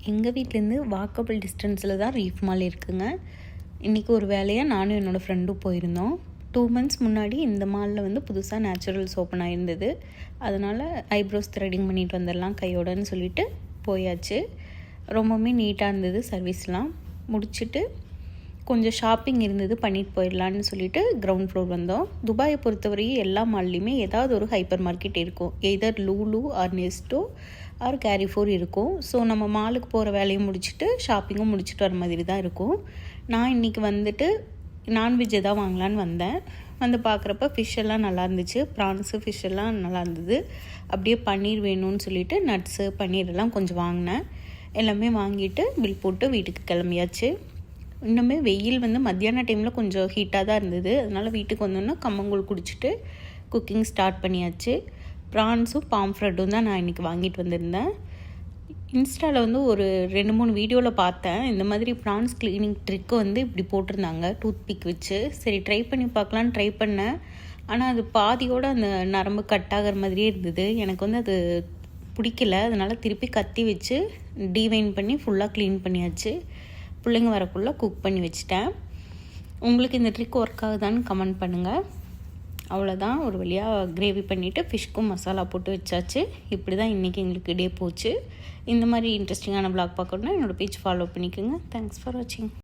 எங்கள் வீட்டிலேருந்து வாக்கபிள் டிஸ்டன்ஸில் தான் ரீஃப் மால் இருக்குங்க. இன்றைக்கி ஒரு வேலையாக நானும் என்னோடய ஃப்ரெண்டும் போயிருந்தோம். 2 months முன்னாடி இந்த மாலில் வந்து புதுசாக நேச்சுரல்ஸ் ஓப்பன் ஆகிருந்தது. அதனால் ஐப்ரோஸ் த்ரெடிங் பண்ணிட்டு வந்துடலாம் கையோடன்னு சொல்லிட்டு போயாச்சு. ரொம்பவுமே நீட்டாக இருந்தது. சர்வீஸ்லாம் முடிச்சுட்டு கொஞ்சம் ஷாப்பிங் இருந்தது, பண்ணிட்டு போயிடலான்னு சொல்லிட்டு கிரவுண்ட் ஃப்ளோர் வந்தோம். துபாயை பொறுத்தவரையும் எல்லா மால்லையுமே ஏதாவது ஒரு ஹைப்பர் மார்க்கெட் இருக்கும். Either Lulu or Nesto or Carrefour இருக்கும். ஸோ நம்ம மாலுக்கு போகிற வேலையை முடிச்சுட்டு ஷாப்பிங்கும் முடிச்சுட்டு வர மாதிரி தான் இருக்கும். நான் இன்றைக்கி வந்துட்டு நான்வெஜ் எதாவது வாங்கலான்னு வந்தேன். வந்து பார்க்குறப்ப ஃபிஷ் எல்லாம் நல்லா இருந்துச்சு. ப்ரான்ஸு ஃபிஷ் எல்லாம் நல்லா இருந்தது. அப்படியே பன்னீர் வேணும்னு சொல்லிட்டு நட்ஸு பன்னீர் எல்லாம் கொஞ்சம் வாங்கினேன். எல்லாமே வாங்கிட்டு பில் போட்டு வீட்டுக்கு கிளம்பியாச்சு. இன்னுமே வெயில் வந்து மத்தியான டைமில் கொஞ்சம் ஹீட்டாக தான் இருந்தது. அதனால் வீட்டுக்கு வந்தோன்னா கம்மங்கூழ் குடிச்சிட்டு குக்கிங் ஸ்டார்ட் பண்ணியாச்சு. ப்ரான்ஸும் பாம்ஃப்ரெட்டும் தான் நான் இன்றைக்கி வாங்கிட்டு வந்திருந்தேன். இன்ஸ்டாவில் வந்து ஒரு 2-3 வீடியோவில் பார்த்தேன். இந்த மாதிரி ப்ரான்ஸ் க்ளீனிங் ட்ரிக்கு வந்து இப்படி போட்டிருந்தாங்க டூத் பிக் வச்சு. சரி ட்ரை பண்ணி பார்க்கலான்னு ட்ரை பண்ணேன். ஆனால் அது பாதியோடு அந்த நரம்பு கட் ஆகிற மாதிரியே இருந்தது. எனக்கு வந்து அது பிடிக்கல. அதனால் திருப்பி கத்தி வச்சு டீவைன் பண்ணி ஃபுல்லாக க்ளீன் பண்ணியாச்சு. பிள்ளைங்க வரக்குள்ளே குக் பண்ணி வச்சுட்டேன். உங்களுக்கு இந்த ட்ரிக் ஒர்க் ஆகுதான்னு கமெண்ட் பண்ணுங்கள். அவ்வளோதான், ஒரு வழியாக கிரேவி பண்ணிவிட்டு ஃபிஷ்க்கும் மசாலா போட்டு வச்சாச்சு. இப்படி தான் இன்றைக்கி எங்களுக்கு டே போச்சு. இந்த மாதிரி இன்ட்ரெஸ்டிங்கான வ்ளாக் பார்க்கணுன்னா என்னோடய பேஜ் ஃபாலோ பண்ணிக்கோங்க. தேங்க்ஸ் ஃபார் வாட்சிங்.